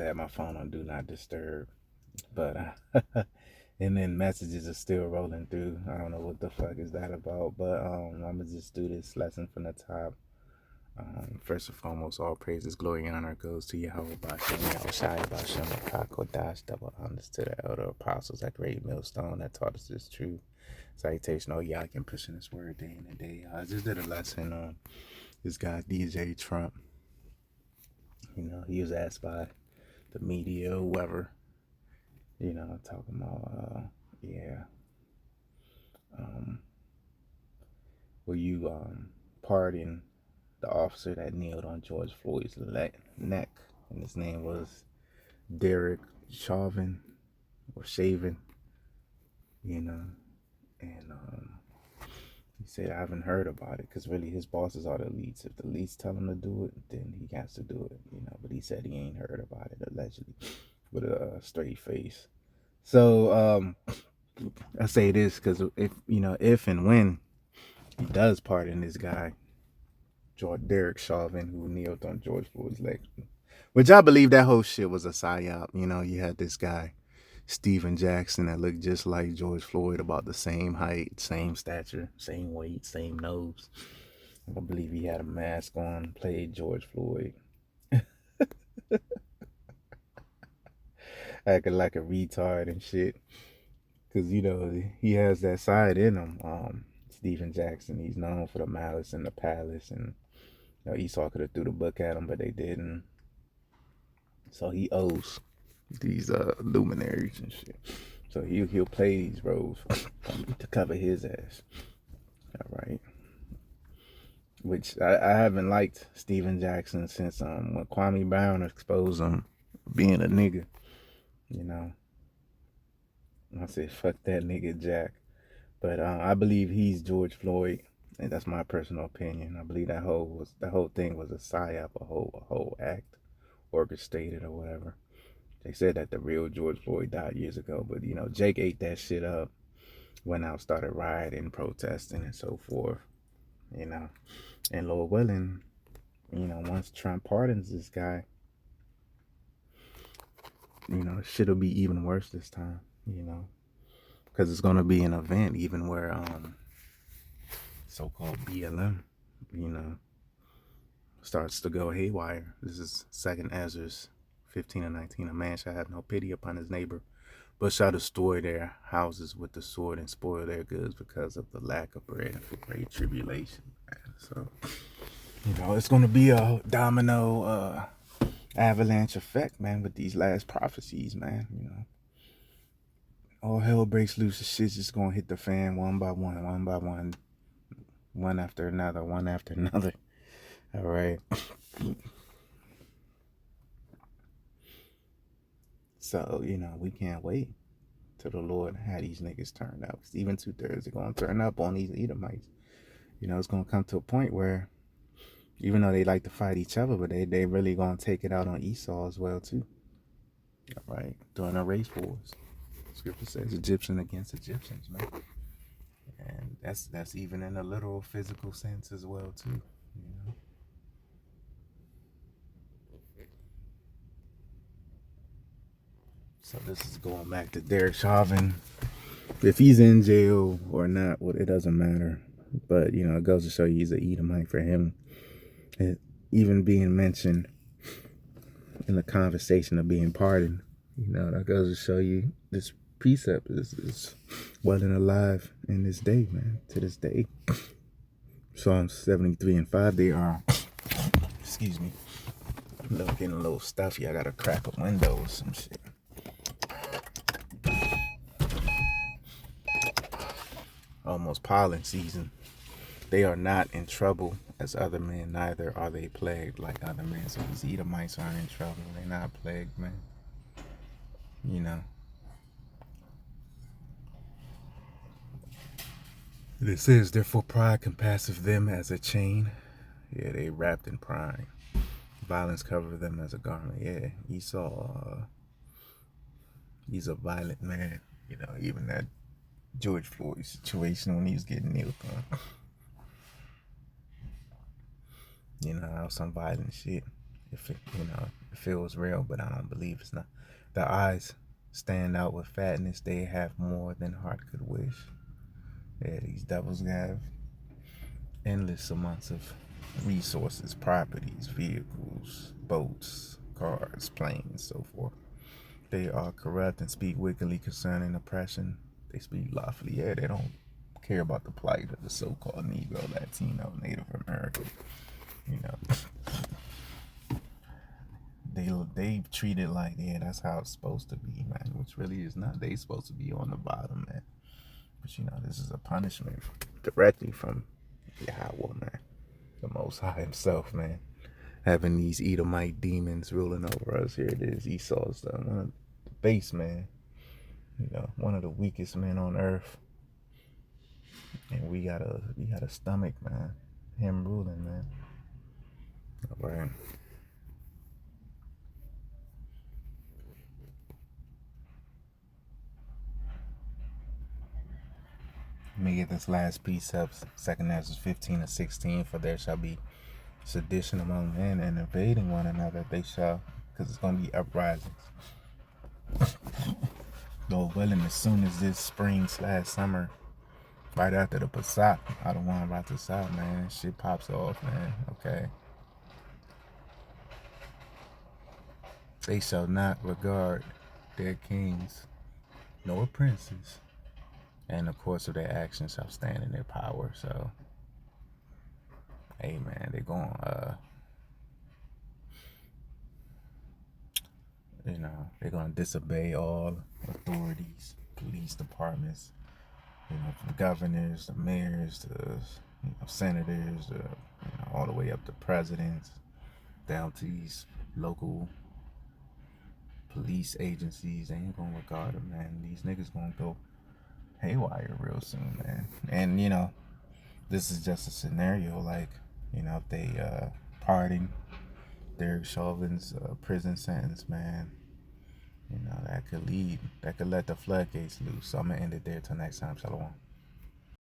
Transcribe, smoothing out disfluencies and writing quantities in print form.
I had my phone on do not disturb, but and then messages are still rolling through. I don't know what the fuck is that about, but I'm gonna just do this lesson from the top. First and foremost, all praises, glory, and honor goes to Yahweh Bashem, Yahushai Bashem, Kakodash, double honors to the elder apostles, that great millstone that taught us this truth. Salutation, all y'all can pushing this word day in and day. I just did a lesson on this guy, DJ Trump. He was asked by the media, whoever, talking about, yeah, um, will you pardon the officer that kneeled on George Floyd's neck? And his name was Derek Chauvin or Shavin, you know, and he said, I haven't heard about it because really his bosses are the elites. If the elites tell him to do it, then he has to do it. But he said he ain't heard about it, allegedly, with a straight face. So I say this because if and when he does pardon this guy, Derek Chauvin, who kneeled on George Floyd's leg, which I believe that whole shit was a psyop. You had this guy, Steven Jackson, that looked just like George Floyd, about the same height, same stature, same weight, same nose. I believe he had a mask on, played George Floyd, acting like a retard and shit. Because, he has that side in him. Steven Jackson, he's known for the malice in the palace. And, Esau could have threw the book at him, but they didn't. So he owes these luminaries and shit. So he'll play these roles to cover his ass. All right. Which I haven't liked Steven Jackson since when Kwame Brown exposed him being a nigga. I said, fuck that nigga Jack. But I believe he's George Floyd, and that's my personal opinion. I believe that whole thing was a psyop, a whole act, orchestrated or whatever. They said that the real George Floyd died years ago, but Jake ate that shit up, went out, started rioting, protesting, and so forth. And Lord willing, once Trump pardons this guy, shit'll be even worse this time. Because it's gonna be an event even where so-called BLM, starts to go haywire. This is 2nd Ezra's 15 and 19. A man shall have no pity upon his neighbor, but shall destroy their houses with the sword and spoil their goods because of the lack of bread and for great tribulation. So, it's going to be a domino avalanche effect, man, with these last prophecies, man. All hell breaks loose. The shit's just going to hit the fan one by one, one after another, one after another. All right. So, we can't wait till the Lord had these niggas turned up. Because even 2/3 are going to turn up on these Edomites. It's going to come to a point where, even though they like to fight each other, but they really going to take it out on Esau as well, too. All right. During the race wars. Scripture says Egyptian against Egyptians, man. And that's even in a literal physical sense as well, too. So this is going back to Derek Chauvin. If he's in jail or not, well, it doesn't matter. But, it goes to show you he's an Edomite for him. It even being mentioned in the conversation of being pardoned, that goes to show you this precept is well and alive in this day, man, to this day. Psalms 73 and 5, they are, excuse me, I'm getting a little stuffy. I got to crack a window or some shit. Almost pollen season. They are not in trouble as other men, neither are they plagued like other men. So these Edomites aren't in trouble. They're not plagued, man. It says, therefore pride compasseth them as a chain. Yeah, they wrapped in pride. Violence covered them as a garment. Yeah, Esau, he's a violent man. Even that George Floyd situation when he was getting kneeled on. That was some violent shit. If it, It feels real, but I don't believe it's not. The eyes stand out with fatness. They have more than heart could wish. Yeah, these devils have endless amounts of resources, properties, vehicles, boats, cars, planes, so forth. They are corrupt and speak wickedly concerning oppression. They speak lawfully. Yeah, they don't care about the plight of the so-called Negro, Latino, Native American. You know, they treat it like, yeah, that's how it's supposed to be, man. Which really is not. They supposed to be on the bottom, man. But you know, this is a punishment directly from Yahweh, man, the Most High Himself, man. Having these Edomite demons ruling over us. Here it is. Esau's one of the base, man. You know, one of the weakest men on earth. And we got a stomach, man. Him ruling, man. All right. Let me get this last piece up. 2 Ezra 15-16. For there shall be sedition among men and invading one another. They shall, because it's going to be uprisings. Lord willing, as soon as this spring/summer, right after the Passat, I don't want about to stop, man. Shit pops off, man. Okay. They shall not regard their kings nor princes, and the course of their actions shall stand in their power. So, hey, man, they're going, they're going to disobey all authorities, police departments, from governors, the mayors, to senators, all the way up to presidents, down to these local police agencies. They ain't gonna regard them, man. These niggas gonna go haywire real soon, man. And this is just a scenario, like, if they pardon Derek Chauvin's prison sentence, man, that could let the floodgates loose. So I'm gonna end it there till next time. Shalom.